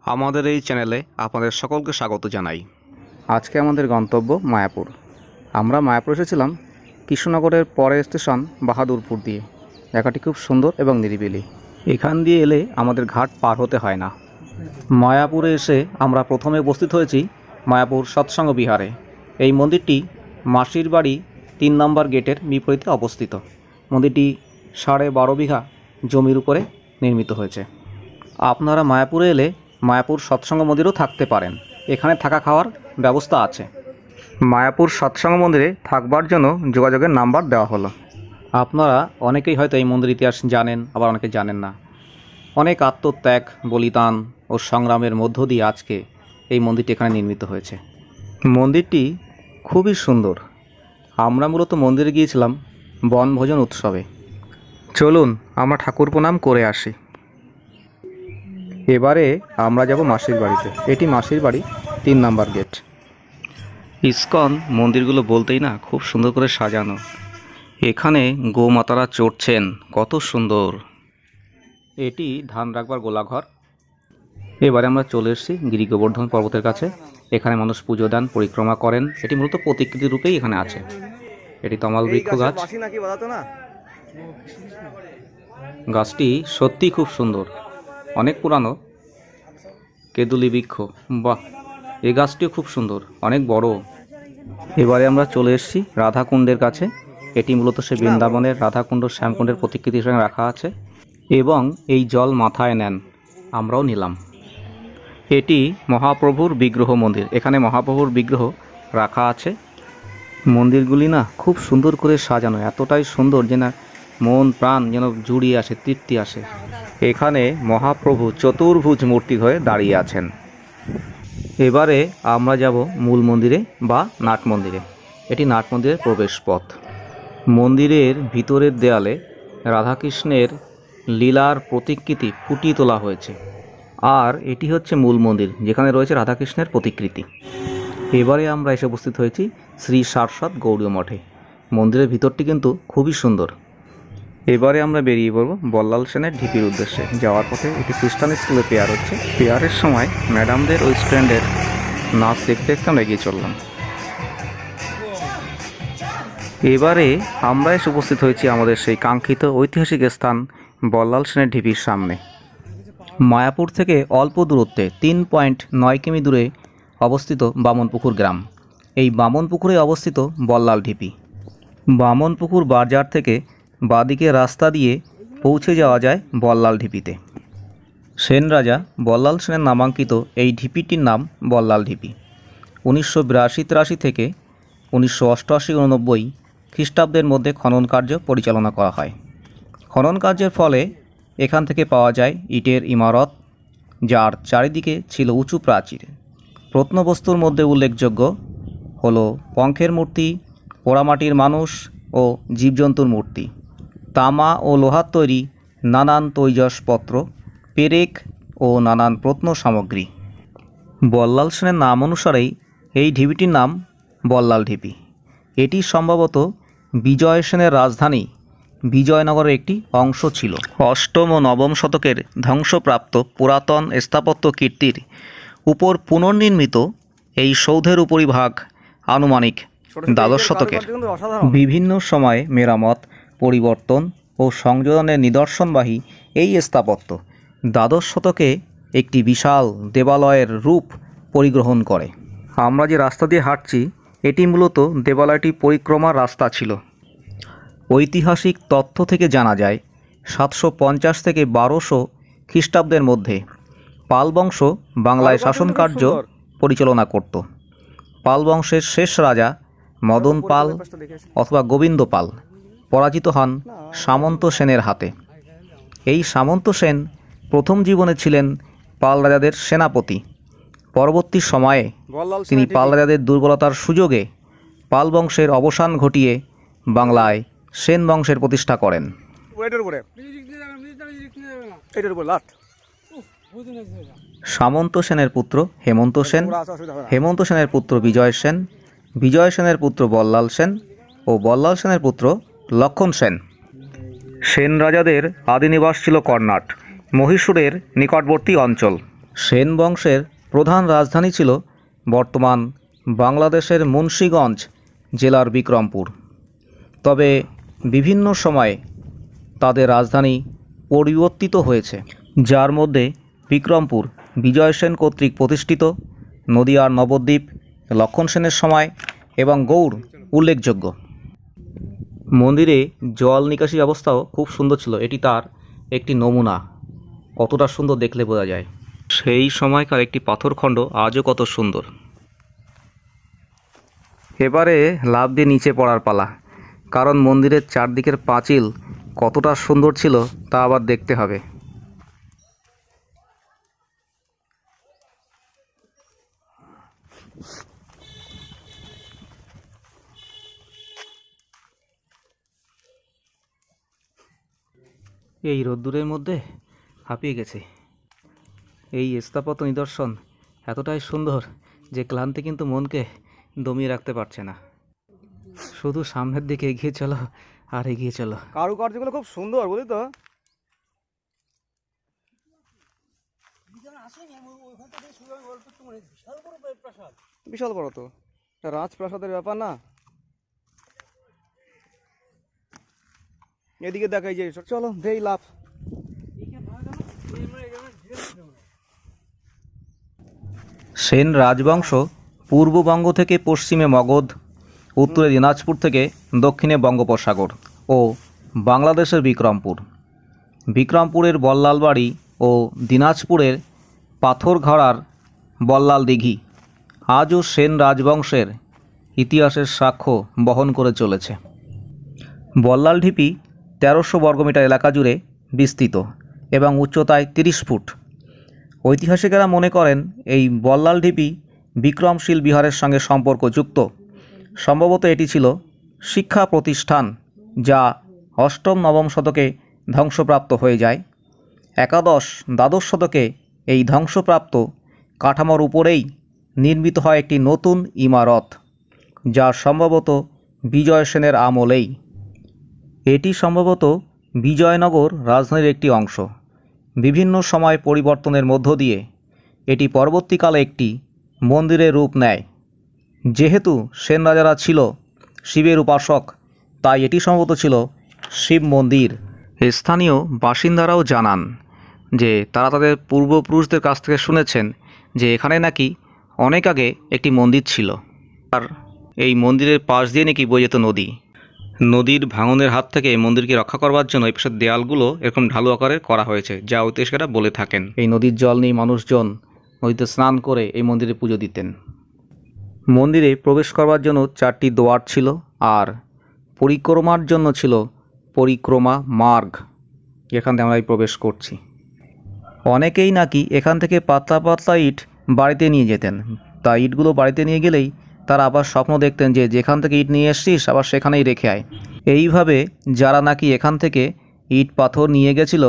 আমাদের এই চ্যানেলে আপনাদের সকলকে স্বাগত জানাই। আজকে আমাদের গন্তব্য মায়াপুর। আমরা মায়াপুর এসেছিলাম কৃষ্ণনগরের পরের স্টেশন বাহাদুরপুর দিয়ে। জায়গাটি খুব সুন্দর এবং নিরিবিলি। এখান দিয়ে এলে আমাদের ঘাট পার হতে হয় না। মায়াপুরে এসে আমরা প্রথমে উপস্থিত হয়েছি মায়াপুর সৎসঙ্গ বিহারে। এই মন্দিরটি মাসির বাড়ি 3 নম্বর গেটের বিপরীতে অবস্থিত। মন্দিরটি 12.5 বিঘা জমির উপরে নির্মিত হয়েছে। আপনারা মায়াপুরে এলে মায়াপুর সৎসঙ্গ মন্দিরেও থাকতে পারেন। এখানে থাকা খাওয়ার ব্যবস্থা আছে। মায়াপুর সৎসঙ্গ মন্দিরে থাকবার জন্য যোগাযোগের নাম্বার দেওয়া হলো। আপনারা অনেকেই হয়তো এই মন্দির ইতিহাস জানেন, আবার অনেকে জানেন না। অনেক আত্মত্যাগ, বলিদান ও সংগ্রামের মধ্য দিয়ে আজকে এই মন্দিরটি এখানে নির্মিত হয়েছে। মন্দিরটি খুবই সুন্দর। আমরা মূলত মন্দিরে গিয়েছিলাম বনভোজন উৎসবে। চলুন আমরা ঠাকুর প্রণাম করে আসি। এবারে আমরা যাব মাসির বাড়িতে। এটি মাসির বাড়ি 3 নম্বর গেট। ইসকন মন্দিরগুলো বলতেই না খুব সুন্দর করে সাজানো। এখানে গোমাতারা চড়ছেন, কত সুন্দর। এটি ধান রাখবার গোলাঘর। এবারে আমরা চলে এসেছি গিরি গোবর্ধন পর্বতের কাছে। এখানে মানুষ পুজো দেন, পরিক্রমা করেন। এটি মূলত প্রতিকৃতি রূপেই এখানে আছে। এটি তমাল বৃক্ষ গাছ। গাছটি সত্যিই খুব সুন্দর, অনেক পুরানো। কেদুলি বৃক্ষ, বাহ, এই গাছটিও খুব সুন্দর, অনেক বড়। এবারে আমরা চলে এসেছি রাধাকুণ্ডের কাছে। এটি মূলত সে বৃন্দাবনের রাধাকুণ্ড শ্যামকুণ্ডের প্রতিকৃতি হিসেবে রাখা আছে এবং এই জল মাথায় নেন, আমরাও নিলাম। এটি মহাপ্রভুর বিগ্রহ মন্দির। এখানে মহাপ্রভুর বিগ্রহ রাখা আছে। মন্দিরগুলি না খুব সুন্দর করে সাজানো, এতটাই সুন্দর যে না মন প্রাণ যেন জুড়িয়ে আসে, তৃপ্তি আসে। এখানে মহাপ্রভু চতুর্ভুজ মূর্তি হয়ে দাঁড়িয়ে আছেন। এবারে আমরা যাব মূল মন্দিরে বা নাট মন্দিরে। এটি নাট মন্দিরের প্রবেশ পথ। মন্দিরের ভিতরের দেয়ালে রাধাকৃষ্ণের লীলার প্রতিকৃতি ফুটিয়ে তোলা হয়েছে। আর এটি হচ্ছে মূল মন্দির, যেখানে রয়েছে রাধাকৃষ্ণের প্রতিকৃতি। এবারে আমরা এসে উপস্থিত হয়েছি শ্রী সারস্বত গৌড়ীয় মঠে। মন্দিরের ভিতরটি কিন্তু খুবই সুন্দর। এবারে আমরা বেরিয়ে পড়ব বল্লাল সেনের ঢিপির উদ্দেশ্যে। যাওয়ার পথে একটি খ্রিস্টান স্কুলে পেয়ার হচ্ছে। পেয়ারের সময় ম্যাডামদের ওই স্ট্যান্ডের নাচ দেখতে দেখতে আমরা এগিয়ে চললাম। এবারে আমরা এসে উপস্থিত হয়েছি আমাদের সেই কাঙ্ক্ষিত ঐতিহাসিক স্থান বল্লাল সেনের ঢিপির সামনে। মায়াপুর থেকে অল্প দূরত্বে 3.9 কিমি দূরে অবস্থিত বামনপুকুর গ্রাম। এই বামনপুকুরে অবস্থিত বল্লাল ঢিপি। বামনপুকুর বাজার থেকে বাঁদিকে রাস্তা দিয়ে পৌঁছে যাওয়া যায় বল্লাল ঢিপিতে। সেন রাজা বল্লাল সেনের নামাঙ্কিত এই ঢিপিটির নাম বল্লাল ঢিপি। 1982-83 থেকে 1988-89 খ্রিস্টাব্দের মধ্যে খনন কার্য পরিচালনা করা হয়। খনন কার্যের ফলে এখান থেকে পাওয়া যায় ইটের ইমারত, যার চারিদিকে ছিল উঁচু প্রাচীর। প্রত্নবস্তুর মধ্যে উল্লেখযোগ্য হলো পঙ্খের মূর্তি, পোড়ামাটির মানুষ ও জীবজন্তুর মূর্তি, তামা ও লোহার তৈরি নানান তৈজসপত্র, পেরেক ও নানান প্রত্ন সামগ্রী। বল্লাল সেনের নাম অনুসারেই এই ঢিপিটির নাম বল্লাল ঢিপি। এটি সম্ভবত বিজয় সেনের রাজধানী বিজয়নগরের একটি অংশ ছিল। 8ম ও 9ম শতকের ধ্বংসপ্রাপ্ত পুরাতন স্থাপত্য কীর্তির উপর পুনর্নির্মিত এই সৌধের উপরিভাগ আনুমানিক 12 শতকের। বিভিন্ন সময়ে মেরামত, পরিবর্তন ও সংযোজনের নিদর্শনবাহী এই স্থাপত্য 12 শতকে একটি বিশাল দেবালয়ের রূপ পরিগ্রহণ করে। আমরা যে রাস্তা দিয়ে হাঁটছি এটি মূলত দেবালয়টি পরিক্রমার রাস্তা ছিল। ঐতিহাসিক তথ্য থেকে জানা যায় 750 থেকে 1200 খ্রিস্টাব্দের মধ্যে পাল বংশ বাংলায় শাসনকার্য পরিচালনা করত। পাল বংশের শেষ রাজা মদন পাল অথবা গোবিন্দ পাল পরাজিত হন সামন্ত সেনের হাতে। এই সামন্ত সেন প্রথম জীবনে ছিলেন পাল রাজাদের সেনাপতি। পরবর্তী সময়ে তিনি পাল রাজাদের দুর্বলতার সুযোগে পাল বংশের অবসান ঘটিয়ে বাংলায় সেন বংশের প্রতিষ্ঠা করেন। সামন্ত সেনের পুত্র হেমন্ত সেন, হেমন্ত সেনের পুত্র বিজয় সেন, বিজয় সেনের পুত্র বল্লাল সেন ও বল্লাল সেনের পুত্র লক্ষণ সেন। সেন রাজাদের আদিনিবাস ছিল কর্ণাট, মহীশূরের নিকটবর্তী অঞ্চল। সেন বংশের প্রধান রাজধানী ছিল বর্তমান বাংলাদেশের মুন্সিগঞ্জ জেলার বিক্রমপুর। তবে বিভিন্ন সময়ে তাদের রাজধানী পরিবর্তিত হয়েছে, যার মধ্যে বিক্রমপুর বিজয় সেন কর্তৃক প্রতিষ্ঠিত, নদিয়ার নবদ্বীপ লক্ষণ সেনের সময় এবং গৌড় উল্লেখযোগ্য। মন্দিরে জল নিকাশি ব্যবস্থাও খুব সুন্দর ছিল। এটি তার একটি নমুনা, কতটা সুন্দর দেখলে বোঝা যায়। সেই সময়কার একটি পাথরখণ্ড আজও কত সুন্দর। এবারে লাফ দিয়ে নিচে পড়ার পালা, কারণ মন্দিরের চারদিকের পাঁচিল কতটা সুন্দর ছিল তা আবার দেখতে হবে। এই রোদ্দুরের মধ্যে হাঁপিয়ে গেছে। এই স্থাপত্য নিদর্শন এতটাই সুন্দর যে ক্লান্তি কিন্তু মনকে দমিয়ে রাখতে পারছে না। শুধু সামনের দিকে এগিয়ে চলো আর এগিয়ে চলো। কারুকার্যগুলো খুব সুন্দর, বুঝলি তো। বিশাল বড় তো, এটা রাজপ্রাসাদের ব্যাপার না। এদিকে দেখাই যে, চলো দেই লাভ। সেন রাজবংশ পূর্ববঙ্গ থেকে পশ্চিমে মগধ, উত্তরে দিনাজপুর থেকে দক্ষিণে বঙ্গোপসাগর ও বাংলাদেশের বিক্রমপুরের বল্লালবাড়ি ও দিনাজপুরের পাথরঘড়ার বল্লাল দিঘি আজও সেন রাজবংশের ইতিহাসের সাক্ষ্য বহন করে চলেছে। বল্লাল ঢিপি 1300 বর্গমিটার এলাকা জুড়ে বিস্তৃত এবং উচ্চতায় 30 ফুট। ঐতিহাসিকেরা মনে করেন এই বল্লাল ঢিপি বিক্রমশীল বিহারের সঙ্গে সম্পর্কযুক্ত। সম্ভবত এটি ছিল শিক্ষা প্রতিষ্ঠান, যা অষ্টম নবম শতকে ধ্বংসপ্রাপ্ত হয়ে যায়। একাদশ দ্বাদশ শতকে এই ধ্বংসপ্রাপ্ত কাঠামোর উপরেই নির্মিত হয় একটি নতুন ইমারত, যা সম্ভবত বিজয় সেনের আমলেই। এটি সম্ভবত বিজয়নগর রাজধানীর একটি অংশ। বিভিন্ন সময় পরিবর্তনের মধ্য দিয়ে এটি পরবর্তীকালে একটি মন্দিরের রূপ নেয়। যেহেতু সেন রাজারা ছিল শিবের উপাসক, তাই এটি সম্ভবত ছিল শিব মন্দির। স্থানীয় বাসিন্দারাও জানান যে তারা তাদের পূর্বপুরুষদের কাছ থেকে শুনেছেন যে এখানে নাকি অনেক আগে একটি মন্দির ছিল, আর এই মন্দিরের পাশ দিয়ে নাকি বয়ে যেত নদী। নদীর ভাঙনের হাত থেকে মন্দিরকে রক্ষা করবার জন্য এই পাশের দেয়ালগুলো এরকম ঢালু আকারে করা হয়েছে, যা ঐতিহাসিকরা বলে থাকেন। এই নদীর জল নিয়ে মানুষজন নদীতে স্নান করে এই মন্দিরে পুজো দিতেন। মন্দিরে প্রবেশ করবার জন্য 4টি দোয়ার ছিল, আর পরিক্রমার জন্য ছিল পরিক্রমা মার্গ। এখান থেকে আমরা প্রবেশ করছি। অনেকেই নাকি এখান থেকে পাতলা পাতলা ইট বাড়িতে নিয়ে যেতেন। তা ইটগুলো বাড়িতে নিয়ে গেলেই তারা আবার স্বপ্ন দেখতেন যে যেখান থেকে ইট নিয়ে এসছিস আবার সেখানেই রেখে আয়। এইভাবে যারা নাকি এখান থেকে ইট পাথর নিয়ে গেছিল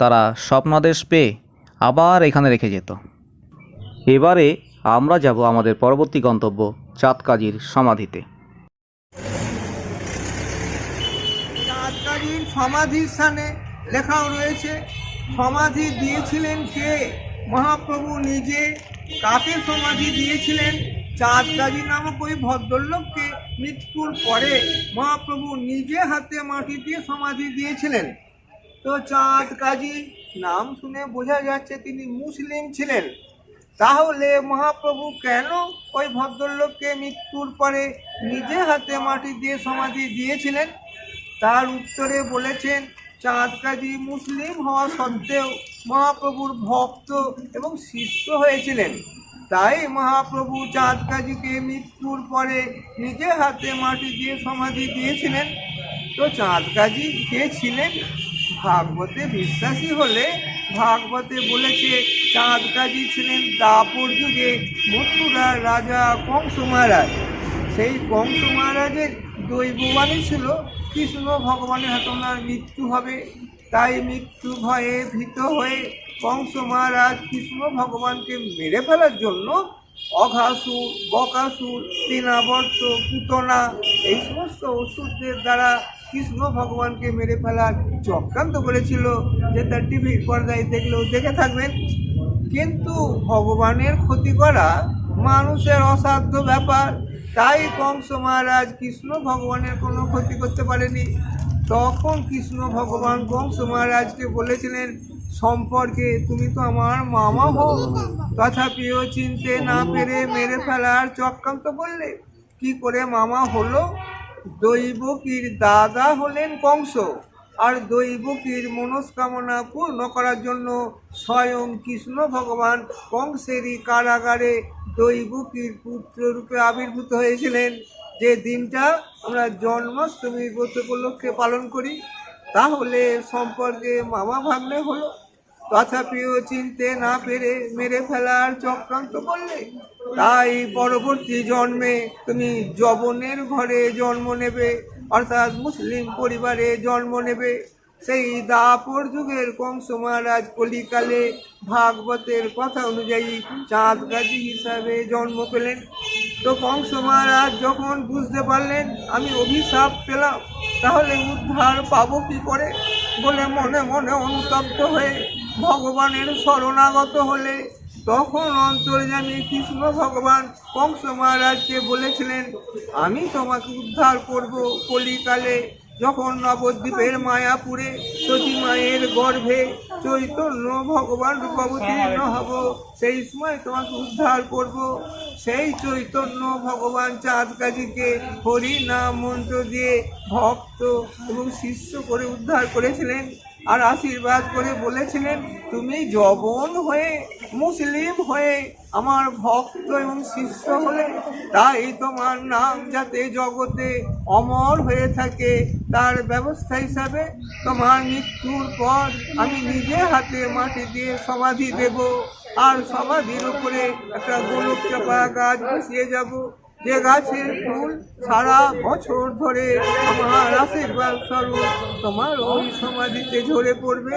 তারা স্বপ্নাদেশ পেয়ে আবার এখানে রেখে যেত। এবারে আমরা যাব আমাদের পরবর্তী গন্তব্য চাঁদকাজির সমাধিতে। চাঁদকাজির সমাধির স্থানে লেখাও রয়েছে সমাধি দিয়েছিলেন কে? মহাপ্রভু নিজে। কাকে সমাধি দিয়েছিলেন? চাঁদকাজি নামক ওই ভদ্রলোককে মৃত্যুর পরে মহাপ্রভু নিজে হাতে মাটি দিয়ে সমাধি দিয়েছিলেন। তো চাঁদকাজি নাম শুনে বোঝা যাচ্ছে তিনি মুসলিম ছিলেন। তাহলে মহাপ্রভু কেন ওই ভদ্রলোককে মৃত্যুর পরে নিজে হাতে মাটি দিয়ে সমাধি দিয়েছিলেন? তার উত্তরে বলেছেন, চাঁদকাজি মুসলিম হওয়া সত্ত্বেও মহাপ্রভুর ভক্ত এবং শিষ্য হয়েছিলেন। তাই মহাপ্রভু চাঁদকাজিকে মৃত্যুর পরে নিজে হাতে মাটি দিয়ে সমাধি দিয়েছিলেন। তো চাঁদকাজি কে ছিলেন? ভাগবতে বিশ্বাসী হলে ভাগবতে বলেছে চাঁদকাজি ছিলেন দাপর যুগে মথুরার রাজা কংস মহারাজ। সেই কংস মহারাজের দৈববাণী ছিল কৃষ্ণ ভগবানের হাতে ওনার মৃত্যু হবে। তাই মৃত্যু ভয়ে ভীত হয়ে কংস মহারাজ কৃষ্ণ ভগবানকে মেরে ফেলার জন্য অঘাসুর, বকাসুর, তৃণাবর্ত, পুতনা এই সমস্ত অসুরদের দ্বারা কৃষ্ণ ভগবানকে মেরে ফেলার চক্রান্ত করেছিল, যেটা টিভির পর্দায় দেখলেও দেখে থাকবেন। কিন্তু ভগবানের ক্ষতি করা মানুষের অসাধ্য ব্যাপার, তাই কংস মহারাজ কৃষ্ণ ভগবানের কোনো ক্ষতি করতে পারেনি। তখন কৃষ্ণ ভগবান কংস মহারাজকে বলেছিলেন, সম্পর্কে তুমি তো আমার মামা হও, তথাপিও চিনতে না পেরে মেরে ফেলার চক্রান্ত করলে। কি করে মামা হলো? দৈবকীর দাদা হলেন কংস, আর দৈবকীর মনস্কামনা পূর্ণ করার জন্য স্বয়ং কৃষ্ণ ভগবান কংসেরই কারাগারে দৈবকীর পুত্ররূপে আবির্ভূত হয়েছিলেন, যে দিনটা আমরা জন্মাষ্টমী ব্রত উপলক্ষে পালন করি। তাহলে সম্পর্কে মামা ভাগ্নে হলো, তথাপিও চিনতে না পেরে মেরে ফেলার চক্রান্ত করলে। তাই পরবর্তী জন্মে তুমি যবনের ঘরে জন্ম নেবে, অর্থাৎ মুসলিম পরিবারে জন্ম নেবে। সেই দাপর যুগের কংস মহারাজ কলিকালে ভাগবতের কথা অনুযায়ী চাঁদ গাজী হিসাবে জন্ম পেলেন। তো কংস মহারাজ যখন বুঝতে পারলেন আমি অভিশাপ পেলাম, তাহলে উদ্ধার পাবো কি করে বলে মনে মনে অনুতপ্ত হয়ে ভগবানের শরণাগত হলে, তখন অন্তর্যামী কৃষ্ণ ভগবান কংস মহারাজকে বলেছিলেন, আমি তোমাকে উদ্ধার করব কলিকালে। যখন নবদ্বীপের মায়াপুরে সতী মায়ের গর্ভে চৈতন্য ভগবান রূপ অবতীর্ণ হব, সেই সময় তোমাকে উদ্ধার করব। সেই চৈতন্য ভগবান চাঁদ গাজীকে হরি নাম মন্ত্র দিয়ে ভক্ত এবং শিষ্য করে উদ্ধার করেছিলেন, আর আশীর্বাদ করে বলেছিলেন, তুমি যবন হয়ে মুসলিম হয়ে আমার ভক্ত এবং শিষ্য হলে, তাই তোমার নাম যাতে জগতে অমর হয়ে থাকে তার ব্যবস্থা হিসাবে তোমার মৃত্যুর পর আমি নিজে হাতে মাটি দিয়ে সমাধি দেব, আর সমাধির উপরে একটা গোলক চাপা গাছ বসিয়ে যাব, যে গাছের ফুল সারা বছর ধরে আমার আশীর্বাদ স্বরূপ তোমার ওই সমাধিতে ঝরে পড়বে।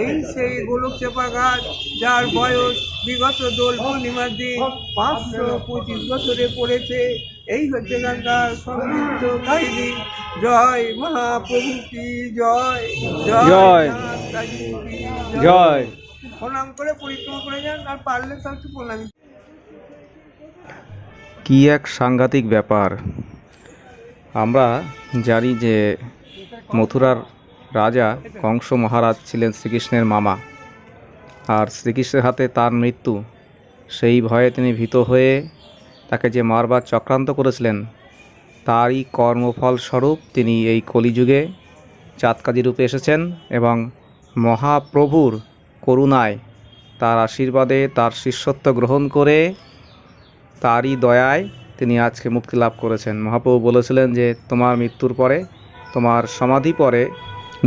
এই সেই গোলক চাপা গাছ, যার বয়স বিগত দোল পূর্ণিমার দিন 525 বছরে পড়েছে। এই হচ্ছে গানটার সংক্ষিপ্ত কাহিনী। জয় মহাপ্রভু কি জয়, জয় জয়। প্রণাম করে পরিক্রমা করে যান, আর পারলে সব একটু প্রণাম। কি এক সাংঘাতিক ব্যাপার। আমরা জানি যে মথুরার রাজা কংস মহারাজ ছিলেন শ্রীকৃষ্ণের মামা, আর শ্রীকৃষ্ণের হাতে তার মৃত্যু, সেই ভয়ে তিনি ভীত হয়ে তাকে যে মারবার চক্রান্ত করেছিলেন, তারই কর্মফল স্বরূপ তিনি এই কলিযুগে চাঁদকাজী রূপে এসেছেন, এবং মহাপ্রভুর করুণায়, তার আশীর্বাদে, তার শিষ্যত্ব গ্রহণ করে, তারই দয়ায় তিনি আজকে মুক্তি লাভ করেছেন। মহাপ্রভু বলেছিলেন যে তোমার মৃত্যুর পরে, তোমার সমাধি পরে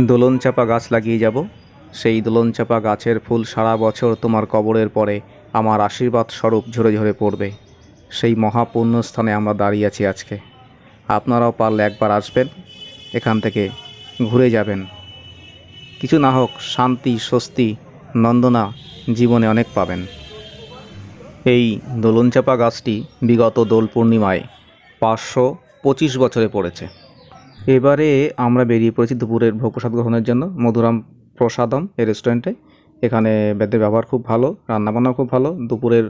দোলন চাপা গাছ লাগিয়ে যাব, সেই দোলন চাপা গাছের ফুল সারা বছর তোমার কবরের পরে আমার আশীর্বাদ স্বরূপ ঝরে ঝরে পড়বে। সেই মহাপুণ্য স্থানে আমরা দাঁড়িয়ে আছি আজকে। আপনারাও পারলে একবার আসবেন, এখান থেকে ঘুরে যাবেন। কিছু না হোক শান্তি, স্বস্তি, নন্দনা জীবনে অনেক পাবেন। এই দোলনচাপা গাছটি বিগত দোল পূর্ণিমায় 525 বছরে পড়েছে। এবারে আমরা বেরিয়ে পড়েছি দুপুরের ভোগ প্রসাদ গ্রহণের জন্য মধুরাম প্রসাদম এই রেস্টুরেন্টে। এখানে বেদের ব্যবহার খুব ভালো, রান্নাবান্নাও খুব ভালো। দুপুরের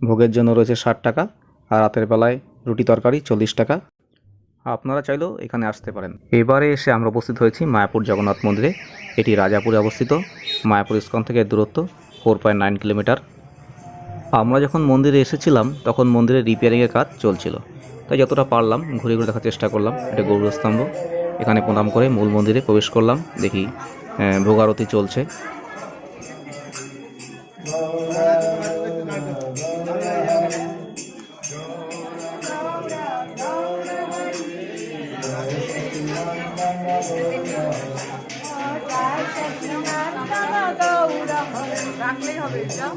ভোগের জন্য রয়েছে 60 টাকা, আর রাতের বেলায় রুটি তরকারি 40 টাকা। আপনারা চাইলেও এখানে আসতে পারেন। এবারে এসে আমরা উপস্থিত হয়েছি মায়াপুর জগন্নাথ মন্দিরে। এটি রাজাপুরে অবস্থিত। মায়াপুর ইস্কন থেকে দূরত্ব 4.9 কিলোমিটার। আমরা যখন মন্দিরে এসেছিলাম তখন মন্দিরের রিপেয়ারিংয়ের কাজ চলছিল, তাই যতটা পারলাম ঘুরে ঘুরে দেখার চেষ্টা করলাম। এটা গৌরস্তম্ভ, এখানে প্রণাম করে মূল মন্দিরে প্রবেশ করলাম। দেখি ভোগারতি চলছে। রাখলেই হবে এটা।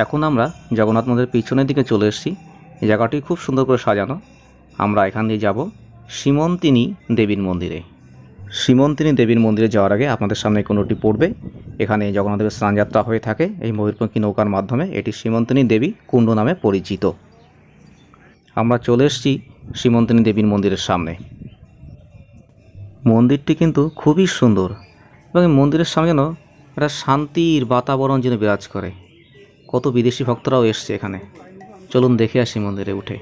এখন আমরা জগন্নাথ মন্দিরের পিছনের দিকে চলে এসেছি। এই জায়গাটি খুব সুন্দর করে সাজানো। আমরা এখান দিয়ে যাব সীমন্তিনী দেবীর মন্দিরে। সীমন্তিনী দেবীর মন্দিরে যাওয়ার আগে আপনাদের সামনে কোনোটি পড়বে। এখানে জগন্নাথদেবের স্নানযাত্রা হয়ে থাকে এই ময়ূরপঙ্খী নৌকার মাধ্যমে। এটি সীমন্তিনী দেবী কুণ্ড নামে পরিচিত। আমরা চলে এসেছি সীমন্তিনী দেবীর মন্দিরের সামনে। মন্দিরটি কিন্তু খুবই সুন্দর এবং এই মন্দিরের সামনে যেন একটা শান্তির বাতাবরণ যেন বিরাজ করে। কত বিদেশি ভক্তরাও এসছে এখানে। চলুন দেখে আসি মন্দিরে উঠে।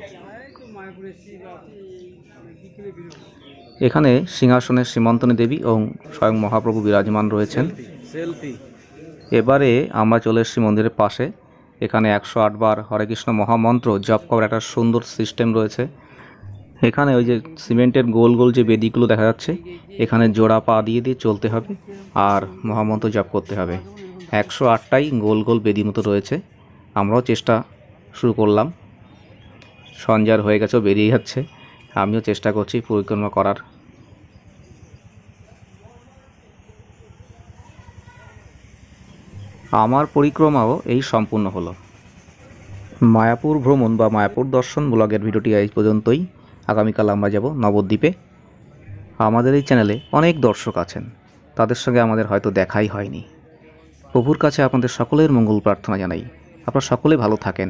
এখানে সিংহাসনে সীমন্তিনী দেবী এবং স্বয়ং মহাপ্রভু বিরাজমান রয়েছেন। এবারে আমরা চলে এসেছি মন্দিরের পাশে। এখানে 108 বার হরে কৃষ্ণ মহামন্ত্র জপ করার একটা সুন্দর সিস্টেম রয়েছে। এখানে ওই যে সিমেন্টের গোল গোল যে বেদিগুলো দেখা যাচ্ছে, এখানে জোড়া পা দিয়ে দিয়ে চলতে হবে আর মহামন্ত্র জপ করতে হবে। 108টাই গোল গোল বেদি মতো রয়েছে। আমরাও চেষ্টা শুরু করলাম। সঞ্জার হয়ে গেছেও বেরিয়ে যাচ্ছে। আমিও চেষ্টা করছি পরিক্রমা করার। আমার পরিক্রমাও এই সম্পূর্ণ হলো। মায়াপুর ভ্রমণ বা মায়াপুর দর্শন ব্লগের ভিডিওটি এই পর্যন্তই। আগামীকাল আমরা যাব নবদ্বীপে। আমাদের এই চ্যানেলে অনেক দর্শক আছেন, তাদের সঙ্গে আমাদের হয়তো দেখাই হয়নি। প্রভুর কাছে আপনাদের সকলের মঙ্গল প্রার্থনা জানাই। আপনারা সকলে ভালো থাকেন।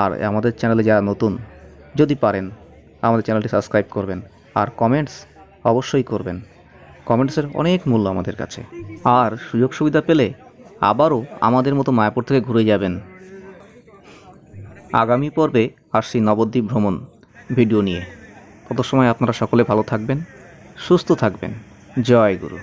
আর আমাদের চ্যানেলে যারা নতুন, যদি পারেন আমাদের চ্যানেলটি সাবস্ক্রাইব করবেন আর কমেন্টস অবশ্যই করবেন। কমেন্টসের অনেক মূল্য আমাদের কাছে। আর সুযোগ সুবিধা পেলে আবারও আমাদের মতো মায়াপুর থেকে ঘুরে যাবেন। আগামী পর্বে আসছি নবদ্বীপ ভ্রমণ ভিডিও নিয়ে। তত সময় আপনারা সকলে ভালো থাকবেন, সুস্থ থাকবেন। জয় গুরু।